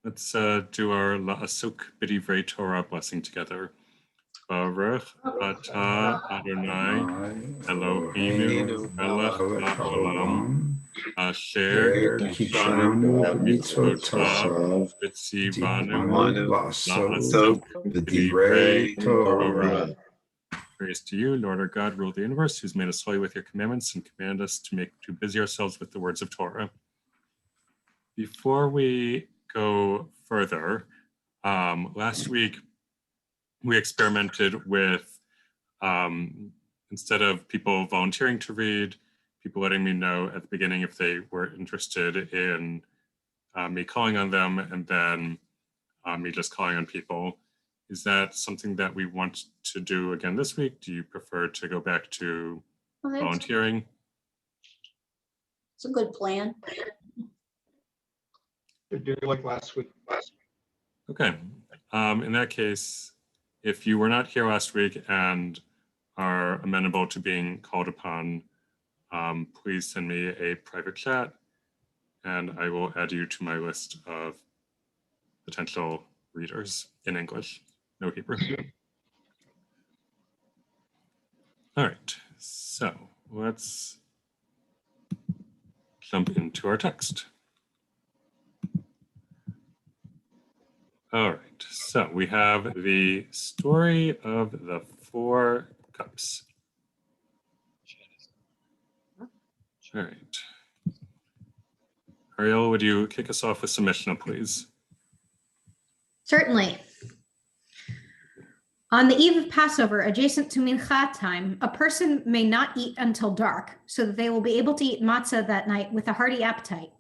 Let's do our La'asuk B'divrei Torah blessing together. Baruch atah Adonai Eloheinu melech ha'olam asher kishanu mitzvotav v'tzivanu la'asuk b'divrei Torah. Praise to you, Lord our God, rule the universe, who's made us holy with your commandments and command us to busy ourselves with the words of Torah. Before we go further, last week we experimented with, instead of people volunteering to read, people letting me know at the beginning if they were interested in me calling on them, and then me just calling on people. Is that something that we want to do again this week? Do you prefer to go back to volunteering? It's a good plan. Do like last week. Okay. In that case, if you were not here last week and are amenable to being called upon, please send me a private chat and I will add you to my list of potential readers in English, no Hebrew. All right, so let's jump into our text. All right, so we have the story of the 4 cups. All right. Ariel, would you kick us off with some Mishnah, please? Certainly. On the eve of Passover, adjacent to Mincha time, a person may not eat until dark, so that they will be able to eat matzah that night with a hearty appetite.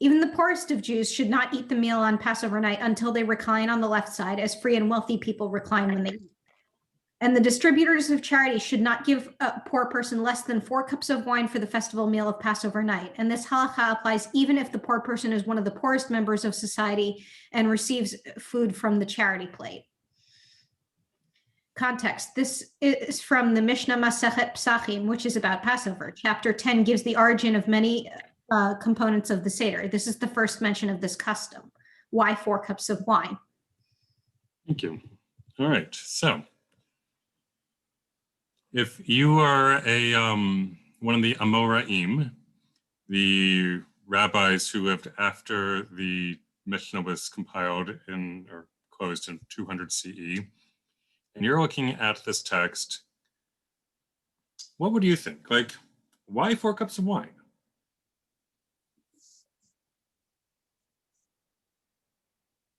Even the poorest of Jews should not eat the meal on Passover night until they recline on the left side, as free and wealthy people recline when they eat. And the distributors of charity should not give a poor person less than 4 cups of wine for the festival meal of Passover night. And this halakha applies even if the poor person is one of the poorest members of society and receives food from the charity plate. Context. This is from the Mishnah Masechet Psachim, which is about Passover. Chapter 10 gives the origin of many components of the Seder. This is the first mention of this custom. Why 4 cups of wine? Thank you. All right, so if you are a one of the Amoraim, the rabbis who lived after the Mishnah was compiled in or closed in 200 CE, and you're looking at this text, what would you think? Like, why 4 cups of wine?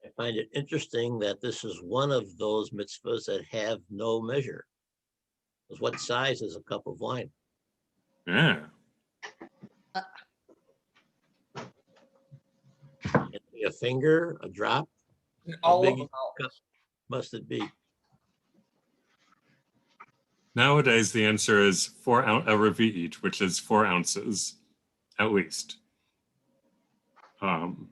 I find it interesting that this is one of those mitzvahs that have no measure. Because what size is a cup of wine? Yeah. A finger, a drop? All How of big them out. cup must it be? Nowadays, the answer is 4 ounce a revi each, which is 4 ounces, at least. And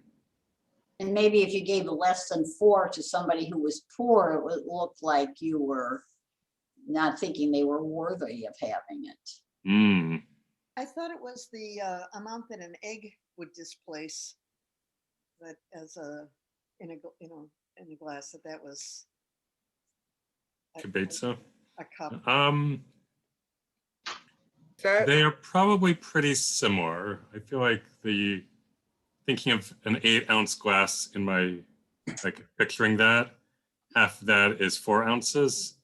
maybe if you gave less than 4 to somebody who was poor, it would look like you were not thinking they were worthy of having it. I thought it was the amount that an egg would displace, that as in a glass, that was Kibetza. a cup. They are probably pretty similar. I feel like thinking of an 8-ounce glass in my, like picturing that, half of that is 4 ounces,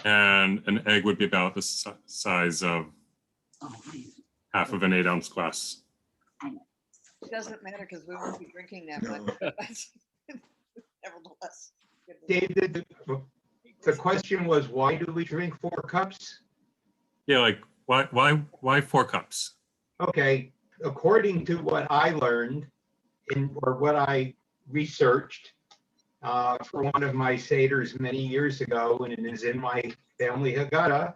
and an egg would be about the size of half of an 8-ounce glass. It doesn't matter because we won't be drinking that much. Nevertheless. David, the question was, why do we drink 4 cups? Yeah, like why 4 cups? Okay, according to what I learned or what I researched for one of my Seders many years ago, and it is in my family Haggadah,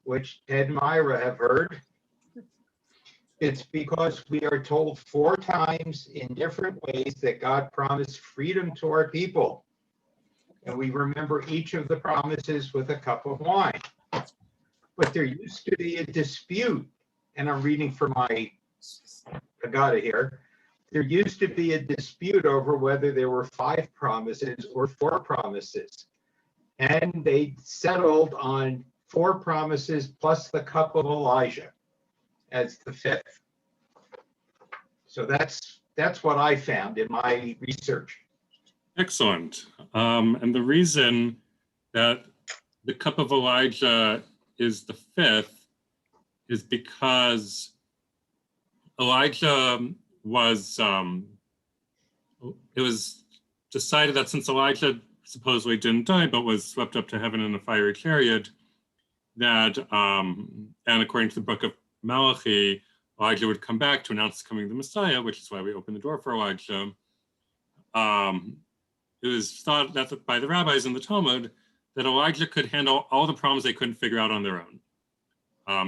which Ted and Myra have heard. It's because we are told 4 times in different ways that God promised freedom to our people. And we remember each of the promises with a cup of wine. But there used to be a dispute, and I'm reading from my Haggadah here, there used to be a dispute over whether there were 5 promises or 4 promises. And they settled on 4 promises plus the cup of Elijah as the 5th. So that's what I found in my research. Excellent. And the reason that the cup of Elijah is the 5th is because Elijah was, it was decided that since Elijah supposedly didn't die, but was swept up to heaven in a fiery chariot, that, and according to the book of Malachi, Elijah would come back to announce the coming of the Messiah, which is why we open the door for Elijah. It was thought that by the rabbis in the Talmud that Elijah could handle all the problems they couldn't figure out on their own.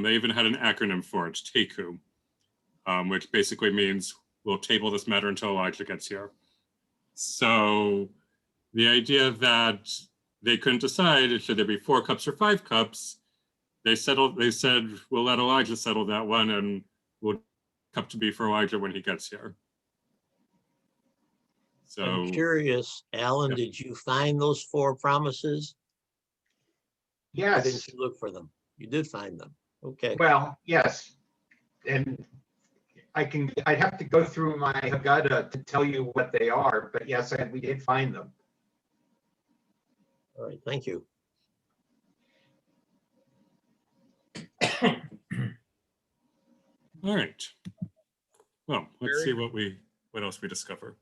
They even had an acronym for it, TEKU, which basically means we'll table this matter until Elijah gets here. So the idea that they couldn't decide, should there be 4 cups or 5 cups, they said, we'll let Elijah settle that one, and we'll cup to be for Elijah when he gets here. So I'm curious, Alan, Yeah. did you find those 4 promises? Or Yes. didn't you look for them? You did find them. Okay. Well, yes. And I'd have to go through my Haggadah to tell you what they are, but yes, we did find them. All right. Thank you. all right. Well, let's see what else we discover.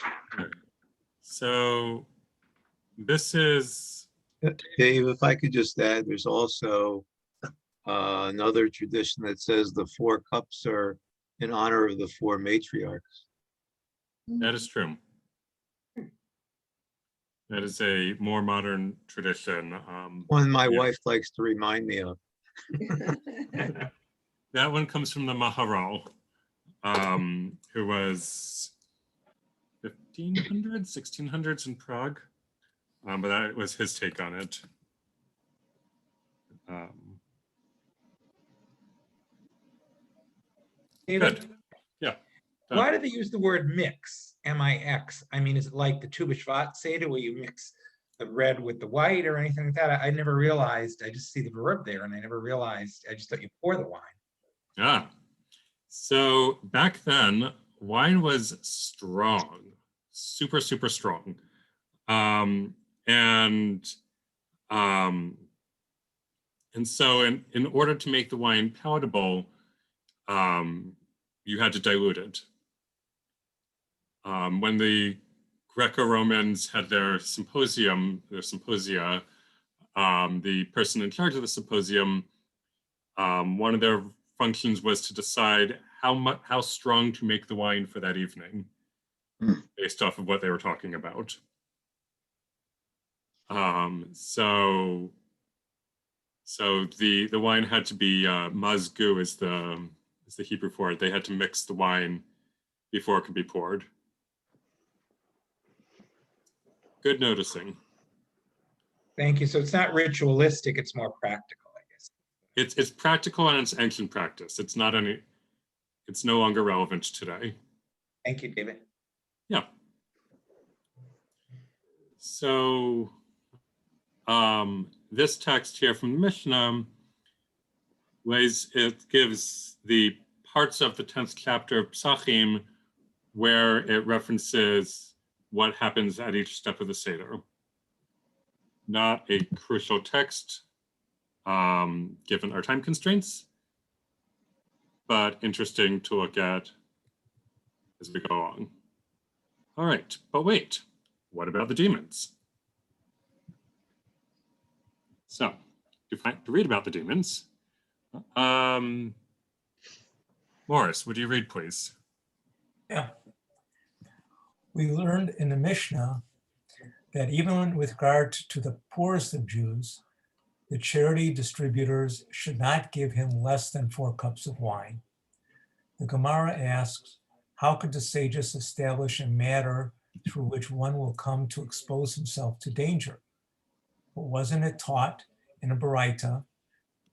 All right. So this is Dave, if I could just add, there's also another tradition that says the 4 cups are in honor of the 4 matriarchs. that is true. That is a more modern tradition. One my Yeah. wife likes to remind me of. That one comes from the Maharal, who was 1500s, 1600s in Prague, but that was his take on it. David, Good. Yeah. why do they use the word mix, M-I-X? I mean, is it like the Tu B'Shvat Seder where you mix the red with the white or anything like that? I never realized, I just see the verb there and I never realized, I just thought you pour the wine. Ah, so back then, wine was strong, super, super strong. And so in order to make the wine palatable, you had to dilute it. When the Greco-Romans had their symposia, the person in charge of the symposium, one of their functions was to decide how strong to make the wine for that evening, based off of what they were talking about. So the wine had to be mazgu is the Hebrew for it. They had to mix the wine before it could be poured. Good noticing. Thank you. So it's not ritualistic, it's more practical, I guess. It's practical and it's ancient practice. It's no longer relevant today. Thank you, David. Yeah. So this text here from the Mishnah gives the parts of the 10th chapter of Psachim where it references what happens at each step of the Seder. Not a crucial text, given our time constraints, but interesting to look at as we go along. All right, but wait, what about the demons? So, to read about the demons, Morris, would you read, please? Yeah. We learned in the Mishnah that even with regard to the poorest of Jews, the charity distributors should not give him less than 4 cups of wine. The Gemara asks, how could the sages establish a matter through which one will come to expose himself to danger? But wasn't it taught in a Baraita,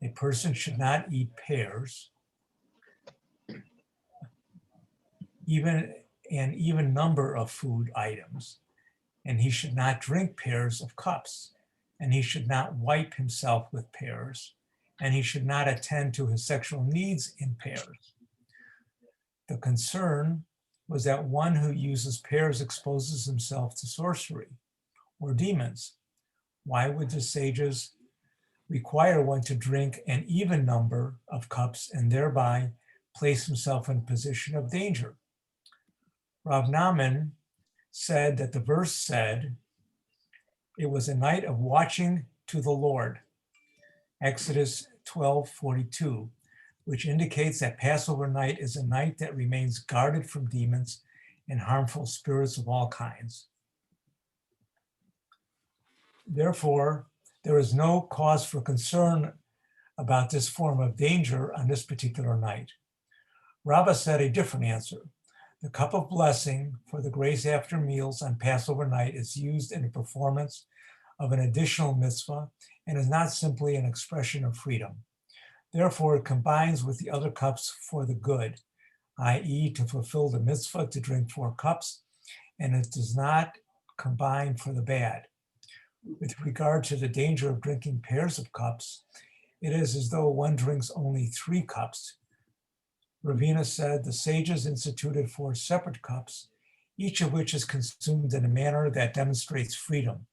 a person should not eat pears? an even number of food items, and he should not drink pairs of cups, and he should not wipe himself with pairs, and he should not attend to his sexual needs in pairs. The concern was that one who uses pairs exposes himself to sorcery or demons. Why would the sages require one to drink an even number of cups and thereby place himself in a position of danger? Rav Naaman said that the verse said, it was a night of watching to the Lord, Exodus 12:42, which indicates that Passover night is a night that remains guarded from demons and harmful spirits of all kinds. Therefore, there is no cause for concern about this form of danger on this particular night. Rabbah said a different answer. The cup of blessing for the grace after meals on Passover night is used in the performance of an additional mitzvah and is not simply an expression of freedom. Therefore, it combines with the other cups for the good, i.e. to fulfill the mitzvah to drink 4 cups, and it does not combine for the bad. With regard to the danger of drinking pairs of cups, it is as though one drinks only 3 cups. Ravina said the sages instituted 4 separate cups, each of which is consumed in a manner that demonstrates freedom.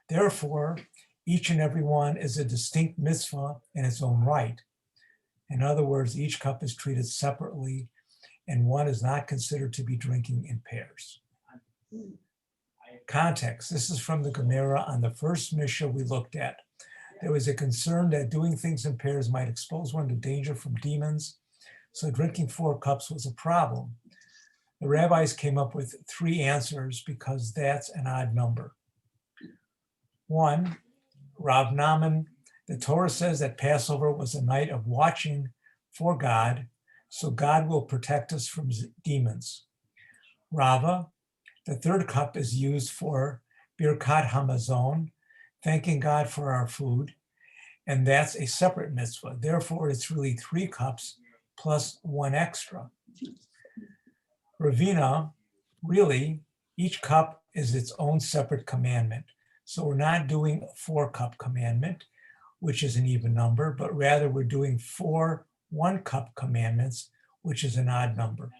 Therefore, each and every one is a distinct mitzvah in its own right. In other words, each cup is treated separately and one is not considered to be drinking in pairs. Context, this is from the Gemara on the first Mishnah we looked at. There was a concern that doing things in pairs might expose one to danger from demons, so drinking 4 cups was a problem. The rabbis came up with 3 answers because that's an odd number. 1, Rav Naaman, the Torah says that Passover was a night of watching for God, so God will protect us from demons. Rava, the 3rd cup is used for Birkat Hamazon, thanking God for our food, and that's a separate mitzvah. Therefore, it's really 3 cups plus 1 extra. Ravina, really, each cup is its own separate commandment. So we're not doing a 4-cup commandment, which is an even number, but rather we're doing 4 1-cup commandments, which is an odd number.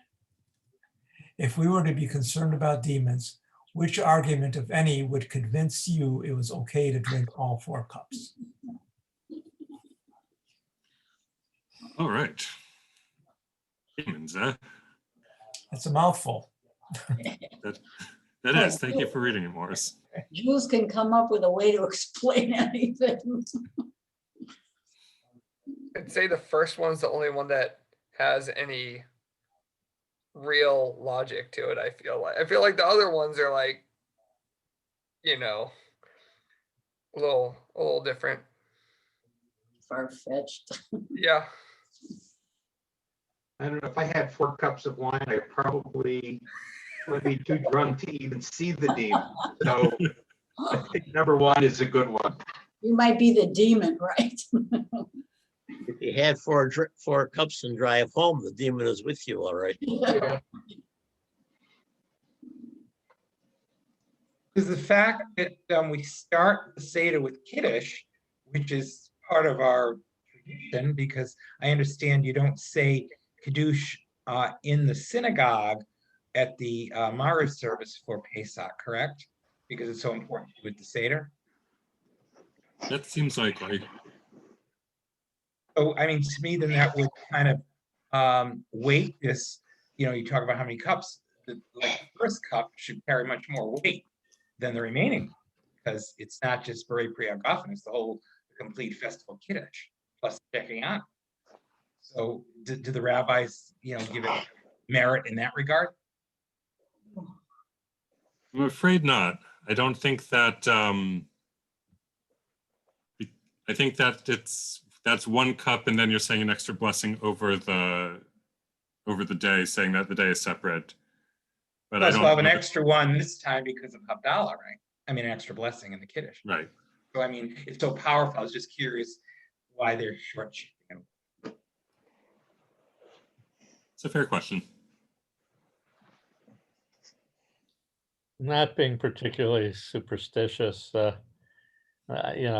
If we were to be concerned about demons, which argument, if any, would convince you it was okay to drink all 4 cups? All right. Demons, huh? That's a mouthful. That is. Thank you for reading it, Morris. Jews can come up with a way to explain anything. I'd say the first one's the only one that has any real logic to it. I feel like the other ones are like, you know, a little different. Far-fetched. Yeah. I don't know, if I had 4 cups of wine, I probably would be too drunk to even see the demon. So I think number 1 is a good one. You might be the demon, right? If you had 4 cups and drive home, the demon is with you, all right? Yeah. Because the fact that we start the Seder with Kiddush, which is part of our tradition, because I understand you don't say Kiddush in the synagogue at the Maariv service for Pesach, correct? Because it's so important with the Seder. That seems likely. So, I mean, to me, then that would kind of weight this, you talk about how many cups, like the first cup should carry much more weight than the remaining, because it's not just Berei Pri Hagafen, it's the whole complete festival Kiddush, plus checking on. So do the rabbis, give it merit in that regard? I'm afraid not. I don't think that, I think that that's 1 cup and then you're saying an extra blessing over the day, saying that the day is separate. But Plus, I don't we'll have an know extra one this time because of Havdalah, right? I mean, an extra blessing in the Kiddush. right. So, I mean, it's so powerful. I was just curious why they're short-changing. It's a fair question. not being particularly superstitious, I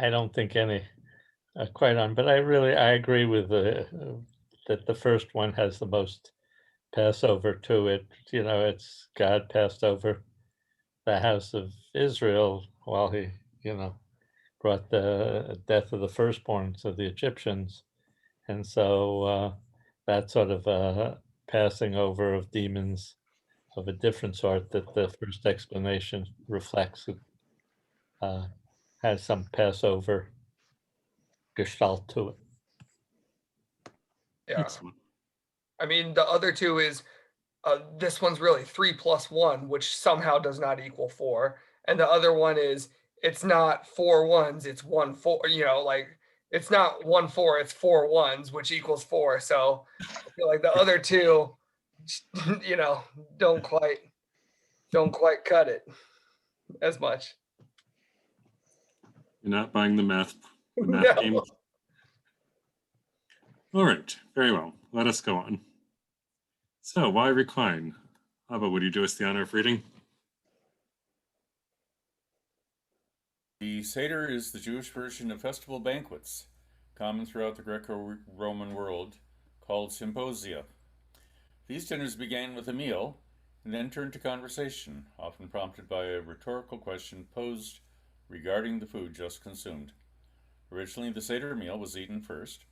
don't think any quite on, but I agree with that the first one has the most Passover to it. It's God passed over the house of Israel while he, brought the death of the firstborn to the Egyptians. And so that sort of passing over of demons of a different sort that the first explanation reflects has some Passover gestalt to it. Yeah. Excellent. I mean, the other two is this one's really 3 plus 1, which somehow does not equal 4. And the other one is it's not 4 ones, it's 1 4, like it's not 1 4, it's 4 ones, which equals 4. So I feel like the other two, don't quite cut it as much. You're not buying the math No. game. All right, very well. Let us go on. So, why recline? Abba, would you do us the honor of reading? The Seder is the Jewish version of festival banquets, common throughout the Greco-Roman world, called symposia. These dinners began with a meal and then turned to conversation, often prompted by a rhetorical question posed regarding the food just consumed. Originally, the Seder meal was eaten first.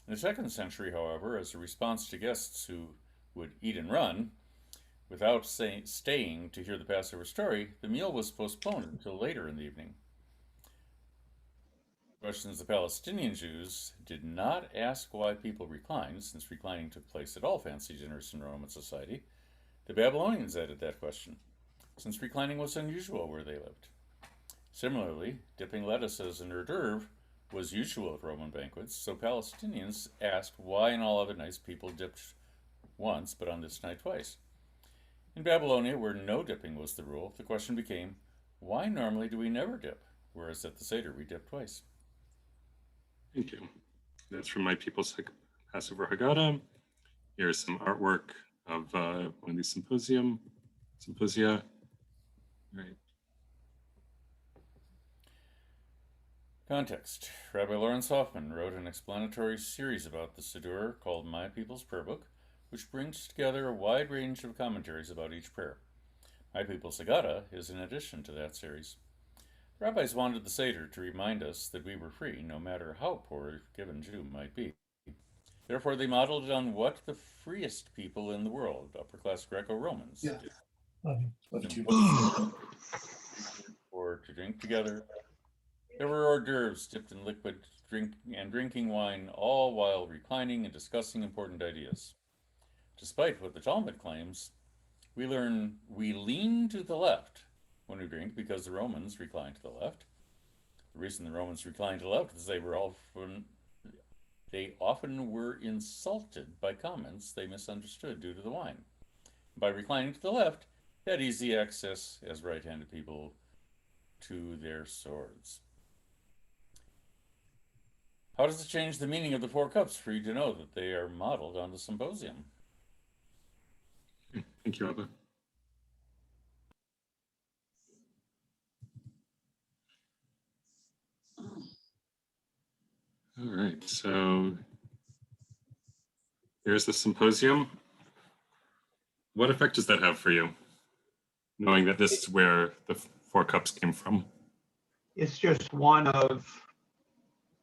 In the 2nd century, however, as a response to guests who would eat and run, without staying to hear the Passover story, the meal was postponed until later in the evening. Questions the Palestinian Jews did not ask why people reclined, since reclining took place at all fancy dinners in Roman society. The Babylonians added that question, since reclining was unusual where they lived. Similarly, dipping lettuce as an hors d'oeuvre was usual at Roman banquets, so Palestinians asked why in all other nights people dipped once, but on this night twice. In Babylonia, where no dipping was the rule, the question became, why normally do we never dip, whereas at the Seder we dip twice? Thank you. That's from My People's Passover Haggadah. Here's some artwork of one of these symposia. Right. Context. Rabbi Lawrence Hoffman wrote an explanatory series about the Siddur called My People's Prayer Book, which brings together a wide range of commentaries about each prayer. My People's Haggadah is in addition to that series. The rabbis wanted the Seder to remind us that we were free, no matter how poor a given Jew might be. Therefore, they modeled it on what the freest people in the world, upper-class Greco-Romans, did. Or to drink together. There were hors d'oeuvres dipped in liquid, drinking wine, all while reclining and discussing important ideas. Despite what the Talmud claims, we lean to the left when we drink because the Romans reclined to the left. The reason the Romans reclined to the left is they often were insulted by comments they misunderstood due to the wine. By reclining to the left, they had easy access as right-handed people to their swords. How does it change the meaning of the 4 cups for you to know that they are modeled on the symposium? Thank you, Abba. All right, so here's the symposium. What effect does that have for you, knowing that this is where the 4 cups came from? It's just one of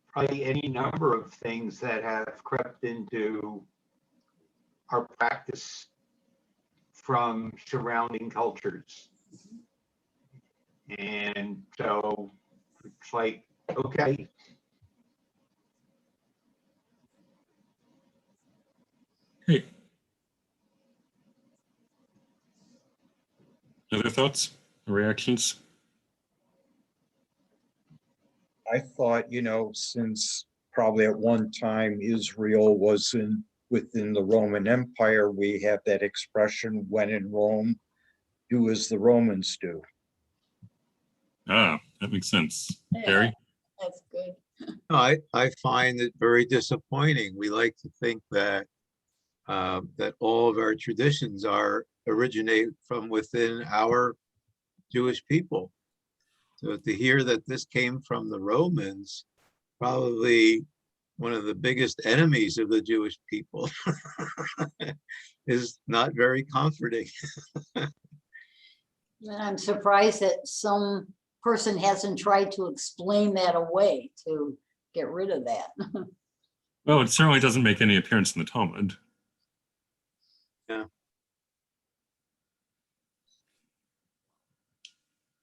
probably any number of things that have crept into our practice from surrounding cultures. And so it's like, okay. Great. Other thoughts, reactions? I thought, since probably at one time Israel was within the Roman Empire, we have that expression, when in Rome, do as the Romans do. Ah, that makes sense. Yeah, Barry? that's good. I find it very disappointing. We like to think that that all of our traditions are originate from within our Jewish people. So to hear that this came from the Romans, probably one of the biggest enemies of the Jewish people, is not very comforting. And I'm surprised that some person hasn't tried to explain that away to get rid of that. Well, it certainly doesn't make any appearance in the Talmud. Yeah.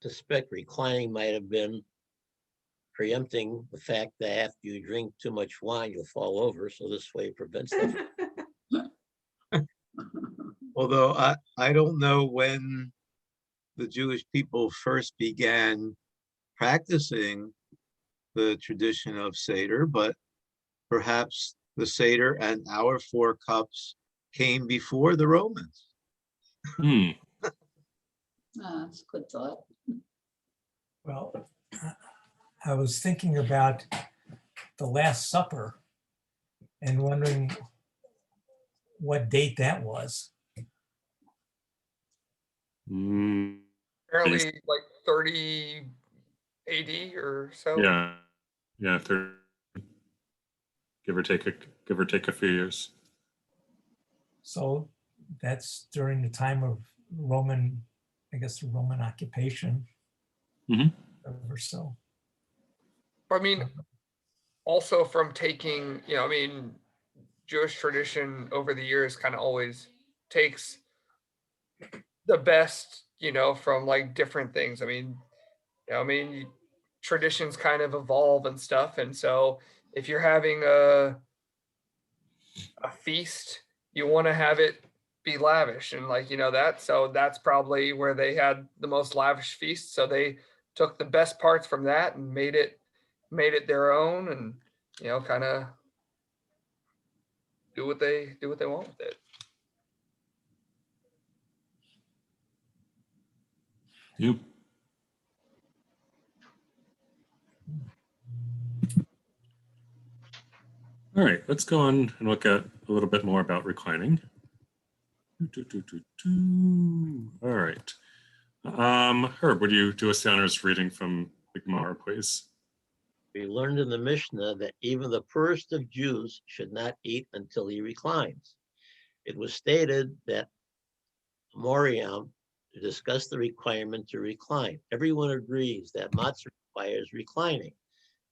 Suspect reclining might have been preempting the fact that after you drink too much wine, you'll fall over. So this way it prevents that. Although I don't know when the Jewish people first began practicing the tradition of Seder, but perhaps the Seder and our 4 cups came before the Romans. That's a good thought. Well, I was thinking about the Last Supper and wondering what date that was. Apparently like 30 AD or so. Yeah, give or take a few years. So that's during the time of Roman, I guess, Roman occupation. Or so. I mean, also from taking, I mean, Jewish tradition over the years kind of always takes the best, from like different things. I mean, traditions kind of evolve and stuff. And so if you're having a feast, you want to have it be lavish and that. So that's probably where they had the most lavish feast. So they took the best parts from that and made it their own, and kind of do what they want with it. Yep. All right, let's go on and look at a little bit more about reclining. All right. Herb, would you do us the honors reading from the Gemara, please? We learned in the Mishnah that even the poorest of Jews should not eat until he reclines. It was stated that Moriam to discuss the requirement to recline. Everyone agrees that matzah requires reclining.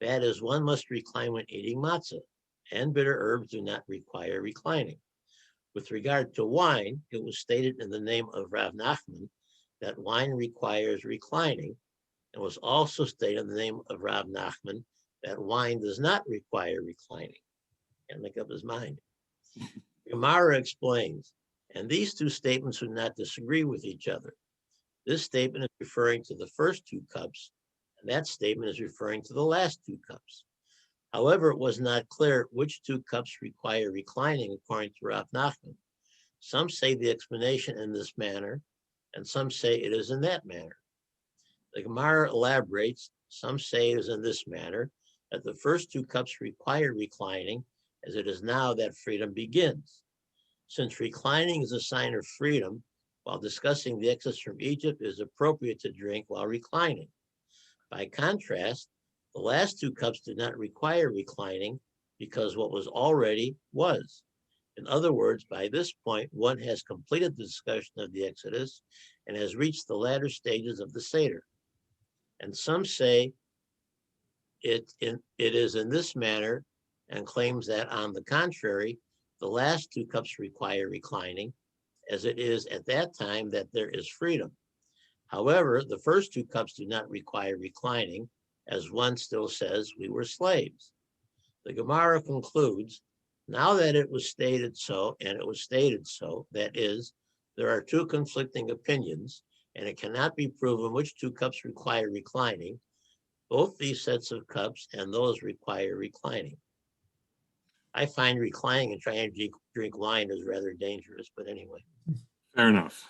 That is, one must recline when eating matzah, and bitter herbs do not require reclining. With regard to wine, it was stated in the name of Rav Nachman that wine requires reclining, and was also stated in the name of Rav Nachman that wine does not require reclining. Can't make up his mind. Gemara explains, and these 2 statements do not disagree with each other. This statement is referring to the first 2 cups, and that statement is referring to the last 2 cups. However, it was not clear which 2 cups require reclining according to Rav Nachman. Some say the explanation in this manner, and some say it is in that manner. The Gemara elaborates, some say it is in this manner, that the first 2 cups require reclining, as it is now that freedom begins. Since reclining is a sign of freedom, while discussing the exodus from Egypt, it is appropriate to drink while reclining. By contrast, the last 2 cups do not require reclining because what was already was. In other words, by this point, one has completed the discussion of the Exodus and has reached the latter stages of the Seder. And some say it is in this manner and claims that, on the contrary, the last 2 cups require reclining, as it is at that time that there is freedom. However, the first 2 cups do not require reclining, as one still says we were slaves. The Gemara concludes, now that it was stated so, and it was stated so, that is, there are 2 conflicting opinions, and it cannot be proven which 2 cups require reclining. Both these sets of cups and those require reclining. I find reclining and trying to drink wine is rather dangerous, but anyway. Fair enough.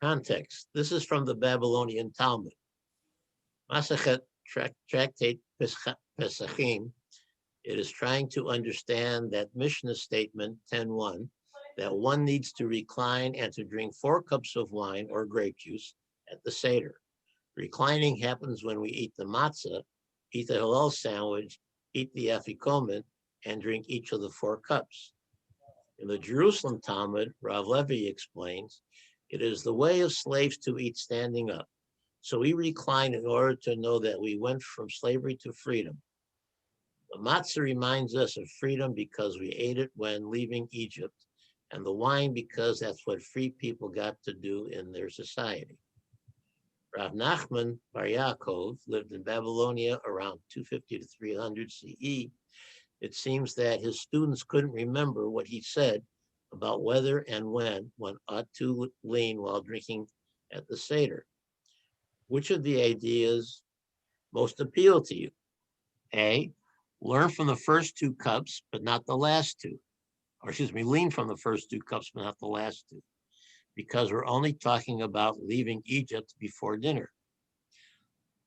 Context. This is from the Babylonian Talmud. Masachet Tractate Pesachim. It is trying to understand that Mishnah statement 10:1 that one needs to recline and to drink 4 cups of wine or grape juice at the Seder. Reclining happens when we eat the matzah, eat the Hillel sandwich, eat the afikomen, and drink each of the 4 cups. In the Jerusalem Talmud, Rav Levi explains, it is the way of slaves to eat standing up. So we recline in order to know that we went from slavery to freedom. The matzah reminds us of freedom because we ate it when leaving Egypt, and the wine because that's what free people got to do in their society. Rav Nachman Bar Yaakov lived in Babylonia around 250 to 300 CE. It seems that his students couldn't remember what he said about whether and when one ought to lean while drinking at the Seder. Which of the ideas most appeal to you? A, learn from the first 2 cups, but not the last 2. Or excuse me, lean from the first 2 cups, but not the last 2. Because we're only talking about leaving Egypt before dinner.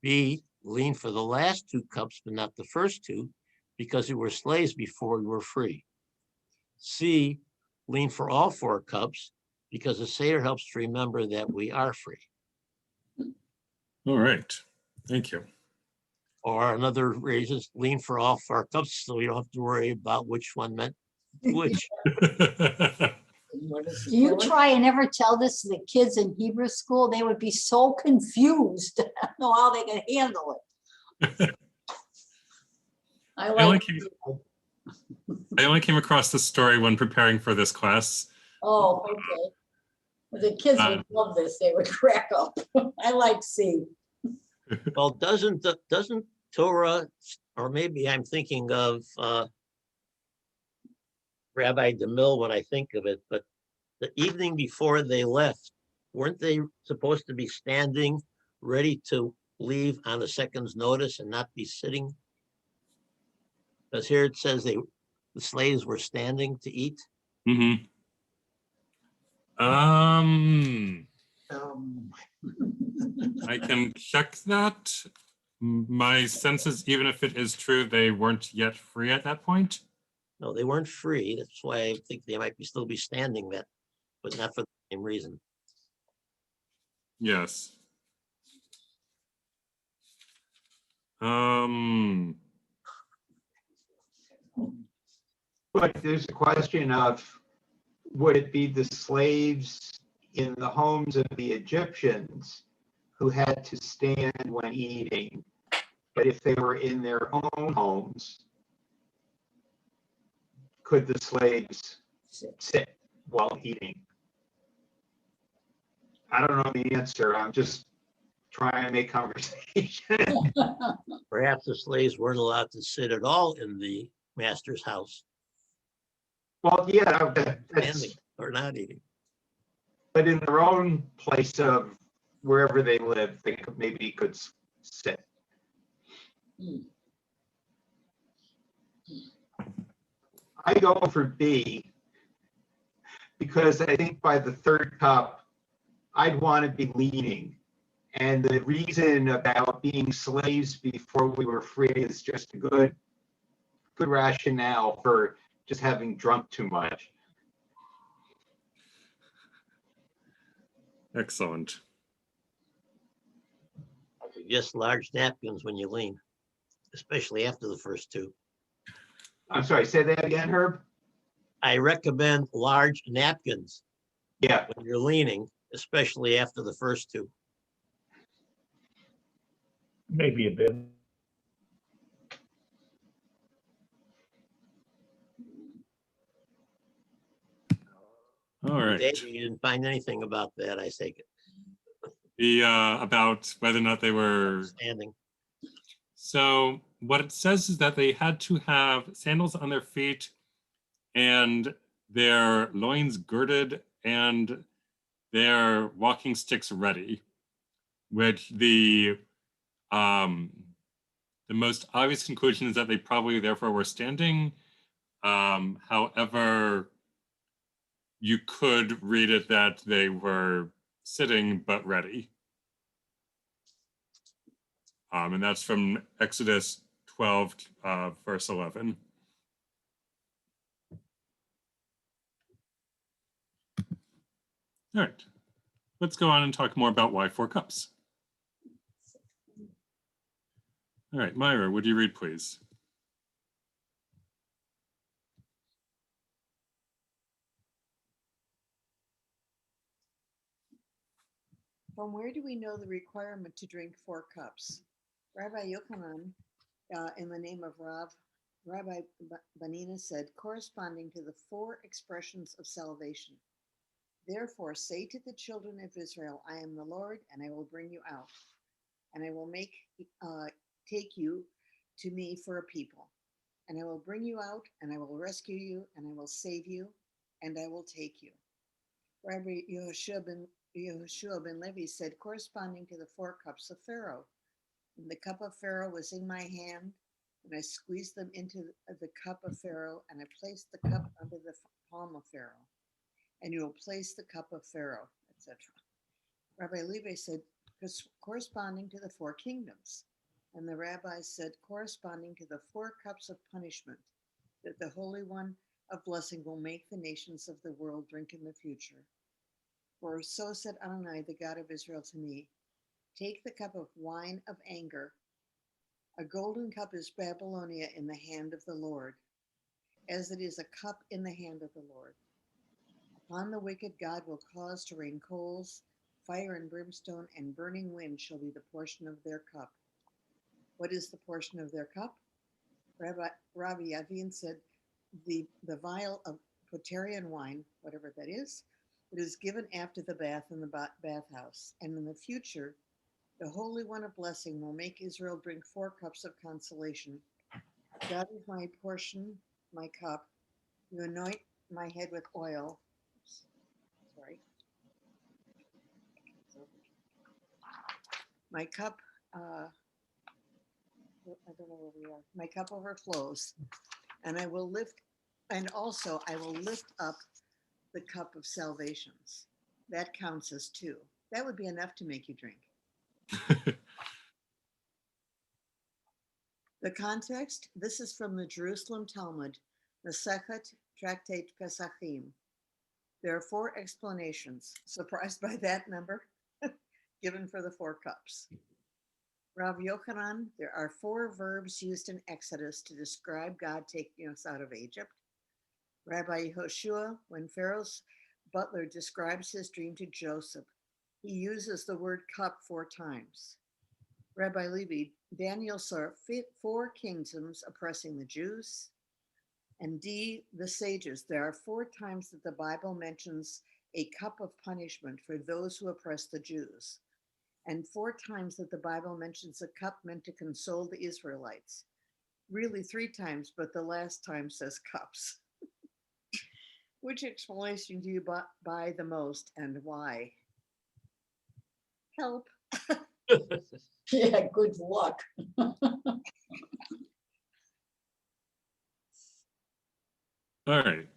B, lean for the last 2 cups, but not the first 2, because we were slaves before we were free. C, lean for all 4 cups, because the Seder helps to remember that we are free. All right. Thank you. Or another reason is lean for all 4 cups, so we don't have to worry about which one meant which. You try and ever tell this to the kids in Hebrew school, they would be so confused. I don't know how they can handle it. I only came across this story when preparing for this class. Oh, okay. The kids would love this. They would crack up. I like C. Well, doesn't Torah, or maybe I'm thinking of Rabbi DeMille when I think of it, but the evening before they left, weren't they supposed to be standing ready to leave on a second's notice and not be sitting? Because here it says the slaves were standing to eat. Mm-hmm. I can check that. My sense is, even if it is true, they weren't yet free at that point. No, they weren't free. That's why I think they might still be standing that, but not for the same reason. Yes. But there's a question of, would it be the slaves in the homes of the Egyptians who had to stand when eating? But if they were in their own homes, could the slaves sit while eating? I don't know the answer. I'm just trying to make conversation. Perhaps the slaves weren't allowed to sit at all in the master's house. Well, yeah, that's, or not eating. But in their own place of wherever they live, they could sit. I go for B because I think by the 3rd cup, I'd want to be leaning. And the reason about being slaves before we were free is just a good rationale for just having drunk too much. Excellent. Just large napkins when you lean, especially after the first 2. I'm sorry, say that again, Herb? I recommend large napkins. Yeah. When you're leaning, especially after the first 2. Maybe a bit. All right. Dave, you didn't find anything about that, I take it. The about whether or not they were standing. So what it says is that they had to have sandals on their feet and their loins girded and their walking sticks ready, which the most obvious conclusion is that they probably therefore were standing. However, you could read it that they were sitting but ready. And that's from Exodus 12, verse 11. All right, let's go on and talk more about why 4 cups. All right, Myra, would you read, please? From where do we know the requirement to drink 4 cups? Rabbi Yochanan, in the name of Rabbi Banina said, corresponding to the 4 expressions of salvation. Therefore, say to the children of Israel, I am the Lord, and I will bring you out, and I will take you to me for a people, and I will bring you out, and I will rescue you, and I will save you, and I will take you. Rabbi Yehoshua ben Levi said, corresponding to the 4 cups of Pharaoh. And the cup of Pharaoh was in my hand, and I squeezed them into the cup of Pharaoh, and I placed the cup under the palm of Pharaoh. And you will place the cup of Pharaoh, etc. Rabbi Levi said, corresponding to the 4 kingdoms. And the rabbis said, corresponding to the 4 cups of punishment that the Holy One of blessing will make the nations of the world drink in the future. For so said Adonai, the God of Israel, to me, take the cup of wine of anger. A golden cup is Babylonia in the hand of the Lord, as it is a cup in the hand of the Lord. Upon the wicked God will cause to rain coals, fire and brimstone, and burning wind shall be the portion of their cup. What is the portion of their cup? Rabbi Yavin said, the vial of Potarian wine, whatever that is, it is given after the bath in the bathhouse. And in the future, the Holy One of blessing will make Israel drink 4 cups of consolation. God is my portion, my cup. You anoint my head with oil. Sorry. My cup, I don't know where we are. My cup overflows, and I will lift up the cup of salvations. That counts as 2. That would be enough to make you drink. The context, this is from the Jerusalem Talmud, Masechet Tractate Pesachim. There are 4 explanations. Surprised by that number? Given for the 4 cups. Rav Yochanan, there are 4 verbs used in Exodus to describe God taking us out of Egypt. Rabbi Yehoshua, when Pharaoh's butler describes his dream to Joseph, he uses the word cup 4 times. Rabbi Levi, Daniel saw 4 kingdoms oppressing the Jews. And D, the sages, there are 4 times that the Bible mentions a cup of punishment for those who oppress the Jews. And 4 times that the Bible mentions a cup meant to console the Israelites. Really 3 times, but the last time says cups. Which explanation do you buy the most and why? Help. Yeah, good luck. All right.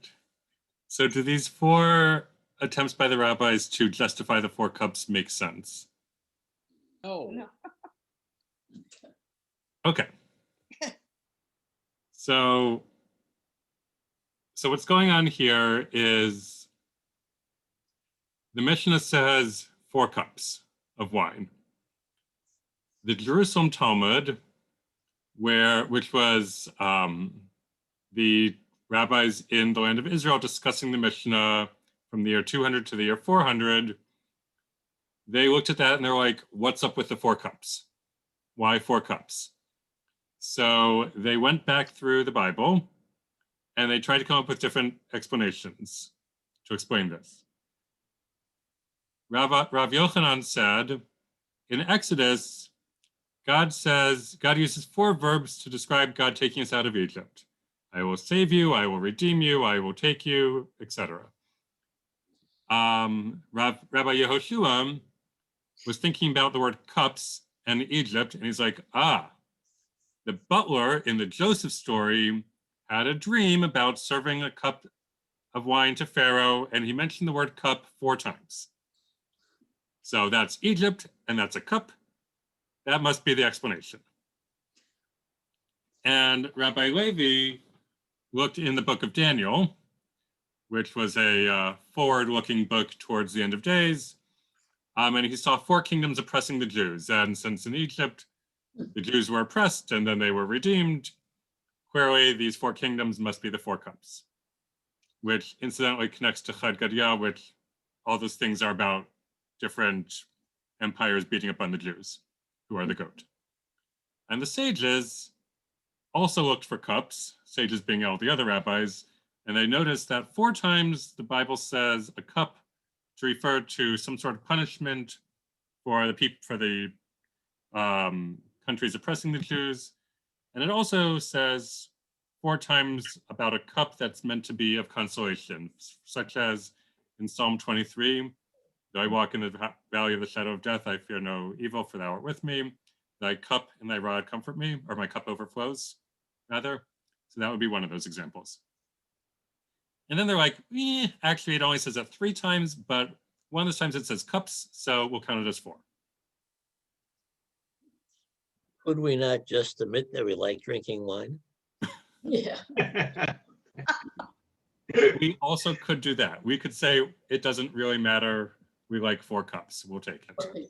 So do these 4 attempts by the rabbis to justify the 4 cups make sense? No. Okay. So what's going on here is the Mishnah says 4 cups of wine. The Jerusalem Talmud, which was the rabbis in the land of Israel discussing the Mishnah from the year 200 to the year 400, they looked at that and they're like, what's up with the 4 cups? Why 4 cups? So they went back through the Bible and they tried to come up with different explanations to explain this. Rav Yochanan said, in Exodus, God uses 4 verbs to describe God taking us out of Egypt. I will save you, I will redeem you, I will take you, etc. Rabbi Yehoshua was thinking about the word cups and Egypt, and he's like, the butler in the Joseph story had a dream about serving a cup of wine to Pharaoh, and he mentioned the word cup 4 times. So that's Egypt, and that's a cup. That must be the explanation. And Rabbi Levi looked in the book of Daniel, which was a forward-looking book towards the end of days. And he saw 4 kingdoms oppressing the Jews. And since in Egypt, the Jews were oppressed and then they were redeemed, clearly these 4 kingdoms must be the 4 cups, which incidentally connects to Chad Gadya, which all those things are about different empires beating up on the Jews, who are the goat. And the sages also looked for cups, sages being all the other rabbis, and they noticed that 4 times the Bible says a cup to refer to some sort of punishment for the countries oppressing the Jews. And it also says 4 times about a cup that's meant to be of consolation, such as in Psalm 23, though I walk in the valley of the shadow of death, I fear no evil, for thou art with me. Thy cup and thy rod comfort me, or my cup overflows, rather. So that would be one of those examples. And then they're like, actually, it only says that 3 times, but one of those times it says cups, so we'll count it as 4. Could we not just admit that we like drinking wine? Yeah. We also could do that. We could say it doesn't really matter. We like 4 cups. We'll take it.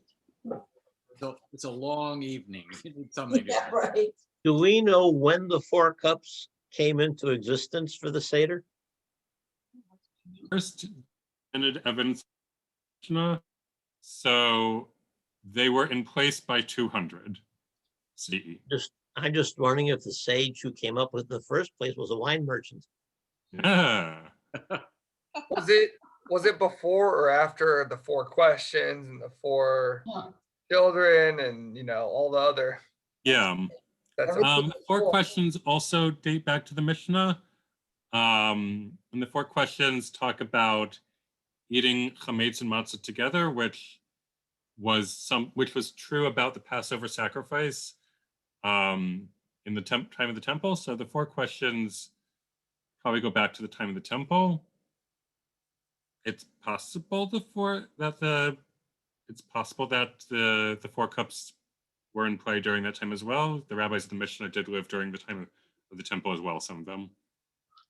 It's a long evening. You need something. Yeah, right. Do we know when the 4 cups came into existence for the Seder? First evidence, so they were in place by 200 CE. I'm just wondering if the sage who came up with the first place was a wine merchant. Yeah. Was it before or after the 4 questions and the 4 children and all the other? Yeah. That's 4 questions also date back to the Mishnah. And the 4 questions talk about eating chametz and matzah together, which was true about the Passover sacrifice in the time of the temple. So the 4 questions probably go back to the time of the temple. It's possible that the 4 cups were in play during that time as well. The rabbis of the Mishnah did live during the time of the temple as well, some of them.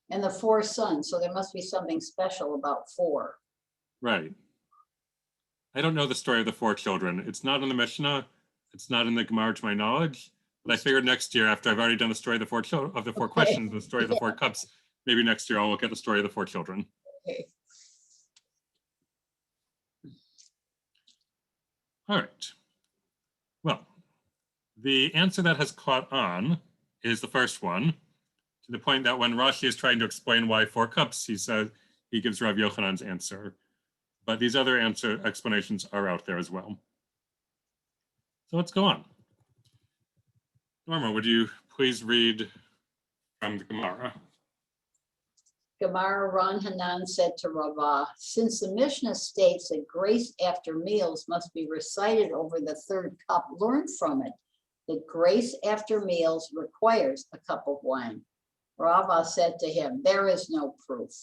And the 4 sons, so there must be something special about 4. Right. I don't know the story of the 4 children. It's not in the Mishnah. It's not in the Gemara to my knowledge. But I figured next year, after I've already done the story of the 4 questions, the story of the 4 cups, maybe next year I'll look at the story of the 4 children. Okay. All right. Well, the answer that has caught on is the first one, to the point that when Rashi is trying to explain why 4 cups, he gives Rav Yochanan's answer. But these other explanations are out there as well. So let's go on. Norma, would you please read from the Gemara? Gemara Ran Hanan said to Rava, since the Mishnah states that grace after meals must be recited over the 3rd cup, learn from it that grace after meals requires a cup of wine. Rava said to him, there is no proof.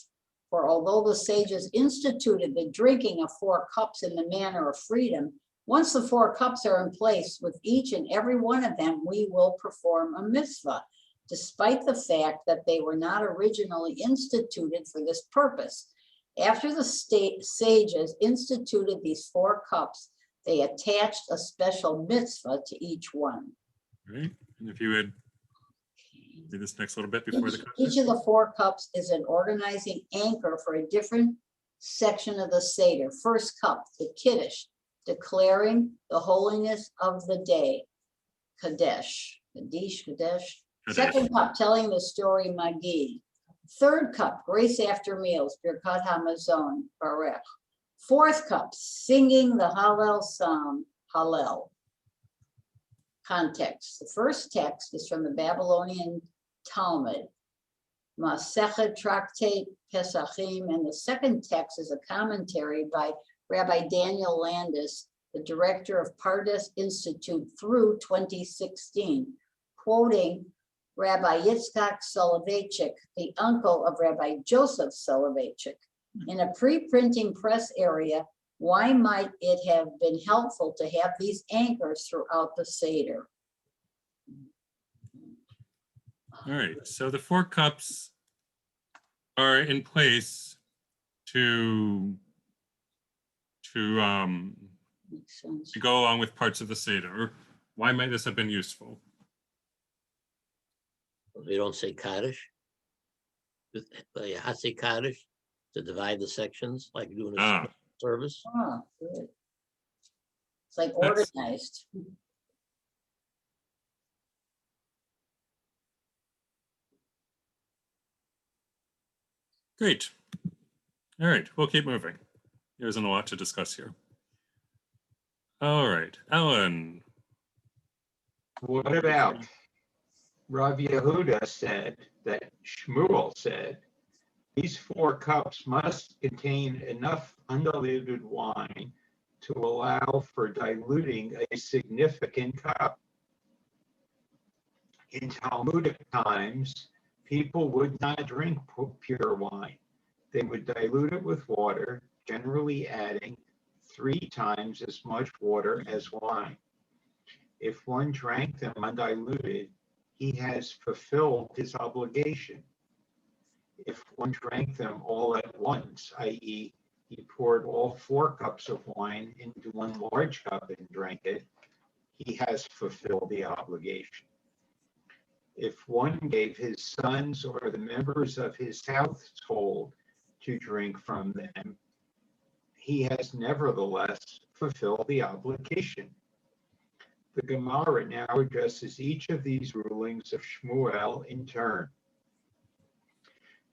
For although the sages instituted the drinking of 4 cups in the manner of freedom, once the 4 cups are in place, with each and every one of them, we will perform a mitzvah, despite the fact that they were not originally instituted for this purpose. After the sages instituted these 4 cups, they attached a special mitzvah to each one. Right. And if you would do this next little bit before Each of the 4 cups is an organizing anchor for a different section of the Seder. First cup, the Kiddush, declaring the holiness of the day, Kadesh. Second cup, telling the story, Magid. 3rd cup, grace after meals, Birkat Hamazon, Barech. 4th cup, singing the Hallel Psalm, Hallel. Context. The first text is from the Babylonian Talmud, Masechet Tractate Pesachim, and the second text is a commentary by Rabbi Daniel Landis, the director of Pardes Institute through 2016, quoting Rabbi Yitzchak Soloveitchik, the uncle of Rabbi Joseph Soloveitchik. In a pre-printing press area, why might it have been helpful to have these anchors throughout the Seder? All right, so the 4 cups are in place to Makes sense. go along with parts of the Seder. Why might this have been useful? We don't say Kaddish. Hatsi Kaddish to divide the sections like doing a Ah, service. Ah, good. It's like That's- organized. great. All right, we'll keep moving. There isn't a lot to discuss here. All right, Ellen. What about Rav Yehuda said that Shmuel said, these 4 cups must contain enough undiluted wine to allow for diluting a significant cup. In Talmudic times, people would not drink pure wine. They would dilute it with water, generally adding 3 times as much water as wine. If one drank them undiluted, he has fulfilled his obligation. If one drank them all at once, i.e., he poured all 4 cups of wine into one large cup and drank it, he has fulfilled the obligation. If one gave his sons or the members of his household to drink from them, he has nevertheless fulfilled the obligation. The Gemara now addresses each of these rulings of Shmuel in turn.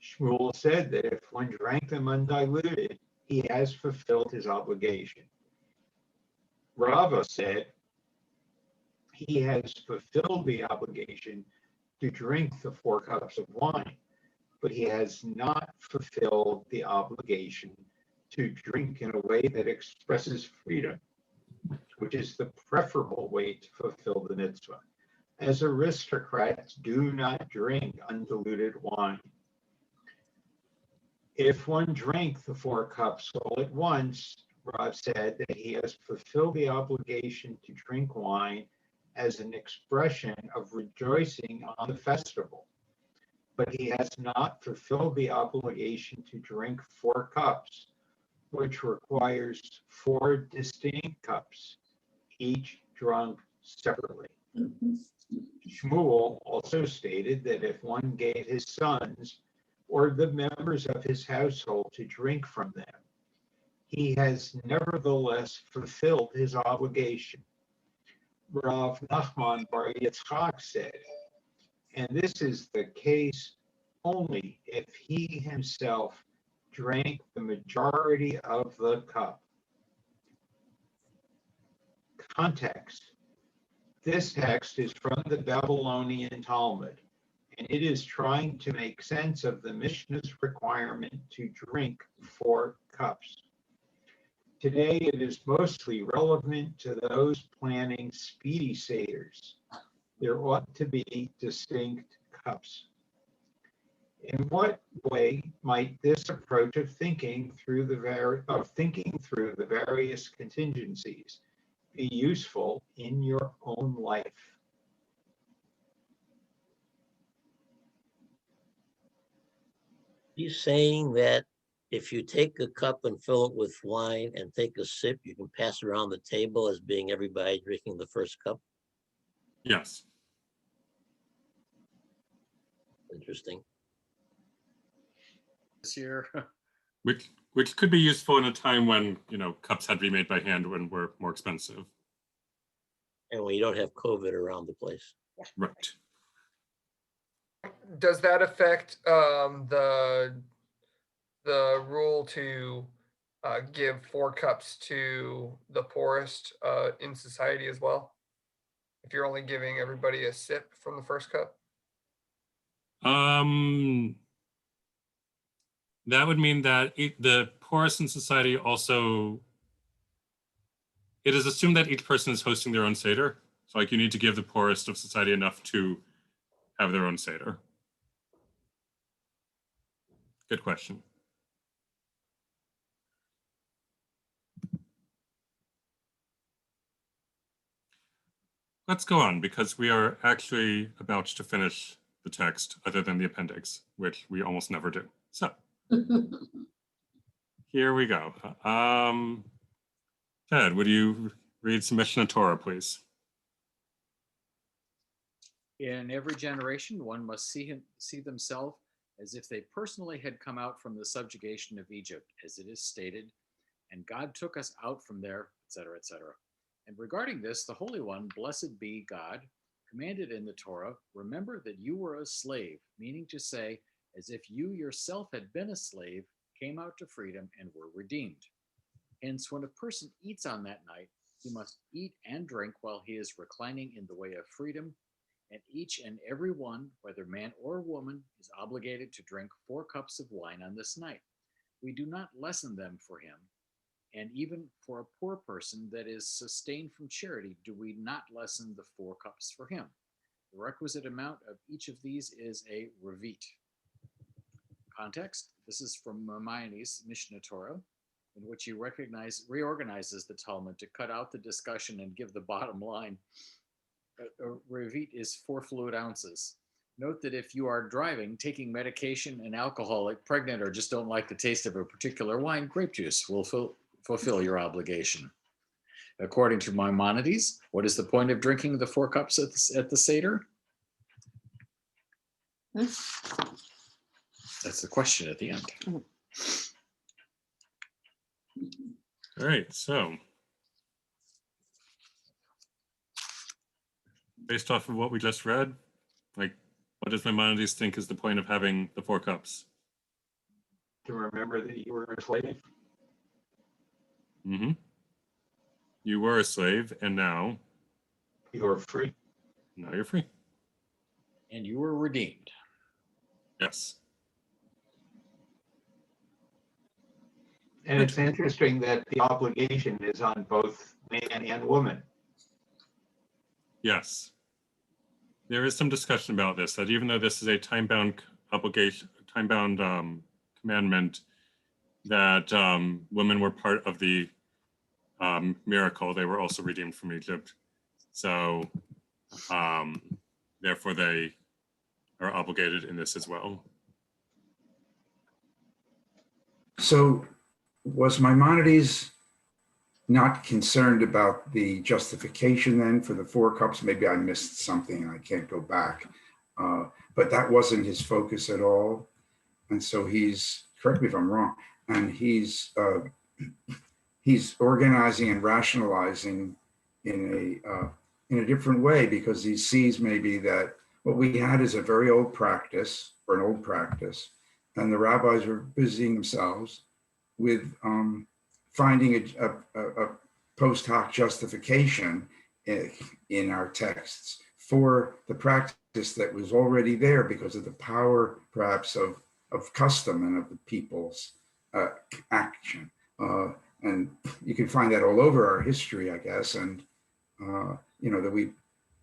Shmuel said that if one drank them undiluted, he has fulfilled his obligation. Rava said he has fulfilled the obligation to drink the 4 cups of wine, but he has not fulfilled the obligation to drink in a way that expresses freedom, which is the preferable way to fulfill the mitzvah, as aristocrats do not drink undiluted wine. If one drank the 4 cups all at once, Rav said that he has fulfilled the obligation to drink wine as an expression of rejoicing on the festival, but he has not fulfilled the obligation to drink 4 cups, which requires 4 distinct cups, each drunk separately. Shmuel also stated that if one gave his sons or the members of his household to drink from them, he has nevertheless fulfilled his obligation. Rav Nachman Bar Yitzchak said, and this is the case only if he himself drank the majority of the cup. Context. This text is from the Babylonian Talmud, and it is trying to make sense of the Mishnah's requirement to drink 4 cups. Today, it is mostly relevant to those planning speedy seders. There ought to be distinct cups. In what way might this approach of thinking through the various contingencies be useful in your own life? He's saying that if you take a cup and fill it with wine and take a sip, you can pass it around the table as being everybody drinking the first cup. Yes. Interesting. This year. Which could be useful in a time when, cups had to be made by hand when were more expensive. And when you don't have COVID around the place. Right. Does that affect the rule to give 4 cups to the poorest in society as well? If you're only giving everybody a sip from the first cup? That would mean that the poorest in society also, it is assumed that each person is hosting their own Seder. So you need to give the poorest of society enough to have their own Seder. Good question. Let's go on because we are actually about to finish the text other than the appendix, which we almost never do. So here we go. Ted, would you read some Mishnah Torah, please? In every generation, one must see themselves as if they personally had come out from the subjugation of Egypt, as it is stated, and God took us out from there, etc., etc. And regarding this, the Holy One, blessed be God, commanded in the Torah, remember that you were a slave, meaning to say, as if you yourself had been a slave, came out to freedom and were redeemed. Hence, when a person eats on that night, he must eat and drink while he is reclining in the way of freedom, and each and every one, whether man or woman, is obligated to drink 4 cups of wine on this night. We do not lessen them for him, and even for a poor person that is sustained from charity, do we not lessen the 4 cups for him. The requisite amount of each of these is a revit. Context, this is from Maimonides' Mishnah Torah, in which he reorganizes the Talmud to cut out the discussion and give the bottom line. A revit is 4 fluid ounces. Note that if you are driving, taking medication, and alcoholic, pregnant, or just don't like the taste of a particular wine, grape juice will fulfill your obligation. According to Maimonides, what is the point of drinking the 4 cups at the Seder? That's the question at the end. All right, so based off of what we just read, like, what does Maimonides think is the point of having the 4 cups? To remember that you were a slave. Mm-hmm. You were a slave, and now You are free. now you're free. And you were redeemed. Yes. And it's interesting that the obligation is on both man and woman. Yes. There is some discussion about this, that even though this is a time-bound obligation, time-bound commandment, that women were part of the miracle, they were also redeemed from Egypt. So therefore they are obligated in this as well. So was Maimonides not concerned about the justification then for the 4 cups? Maybe I missed something and I can't go back. But that wasn't his focus at all. And so he's, correct me if I'm wrong, and he's organizing and rationalizing in a different way, because he sees maybe that what we had is a very old practice, or an old practice, and the rabbis were busying themselves with finding a post hoc justification in our texts for the practice that was already there because of the power, perhaps, of custom and of the people's action. And you can find that all over our history, I guess. And, you know,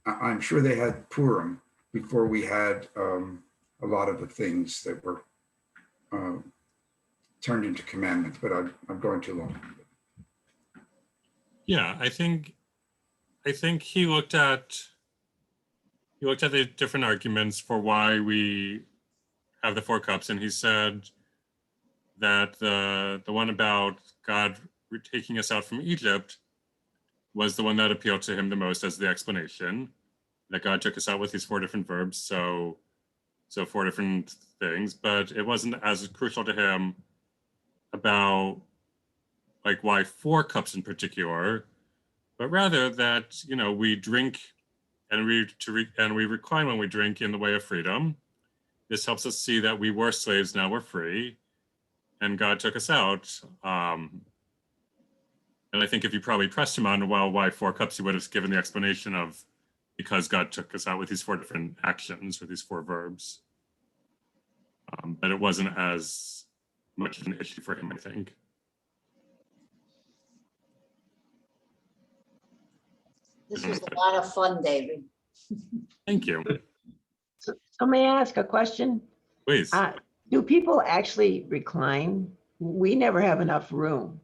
I'm sure they had Purim before we had a lot of the things that were turned into commandments, but I'm going too long. Yeah, I think he looked at the different arguments for why we have the 4 cups, and he said that the one about God taking us out from Egypt was the one that appealed to him the most as the explanation, that God took us out with these 4 different verbs, so 4 different things, but it wasn't as crucial to him about like why 4 cups in particular, but rather that, you know, we drink and we recline when we drink in the way of freedom. This helps us see that we were slaves, now we're free, and God took us out. And I think if you probably pressed him on, well, why 4 cups, he would have given the explanation of because God took us out with these 4 different actions or these 4 verbs. But it wasn't as much of an issue for him, I think. This was a lot of fun, David. Thank you. So may I ask a question? Please. Do people actually recline? We never have enough room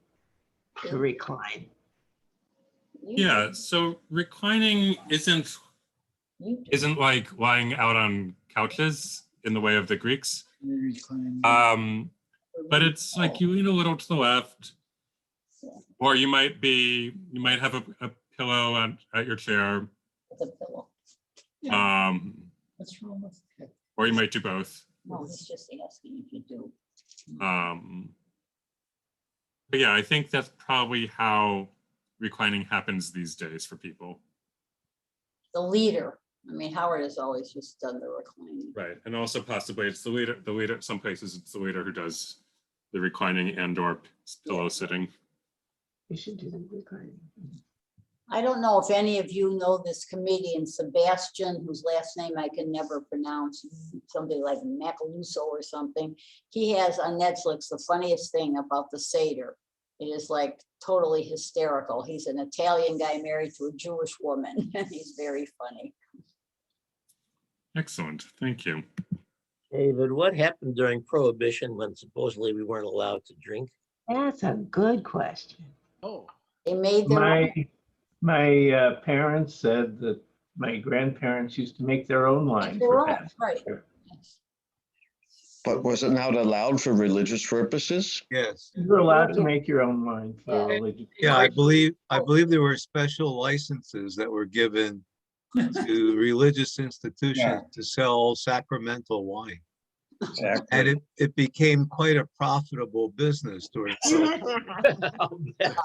to recline. Yeah, so reclining isn't like lying out on couches in the way of the Greeks. but it's like you lean a little to the left, or you might have a pillow at your chair. With a pillow. What's wrong with it? Or you might do both. No, he's just asking if you do. But yeah, I think that's probably how reclining happens these days for people. The leader. I mean, Howard has always just done the reclining. Right, and also possibly it's the leader. Some places it's the leader who does the reclining and/or pillow sitting. We should do the reclining. I don't know if any of you know this comedian, Sebastian, whose last name I can never pronounce, somebody like Macaluso or something. He has on Netflix the funniest thing about the Seder. It is like totally hysterical. He's an Italian guy married to a Jewish woman, and he's very funny. Excellent, thank you. David, what happened during Prohibition when supposedly we weren't allowed to drink? That's a good question. Oh, They made their My parents said that my grandparents used to make their own wine for Passover. right. But was it not allowed for religious purposes? Yes. You're allowed to make your own wine for religious. Yeah, I believe there were special licenses that were given to religious institutions to sell sacramental wine. Exactly. And it became quite a profitable business during. I'll bet.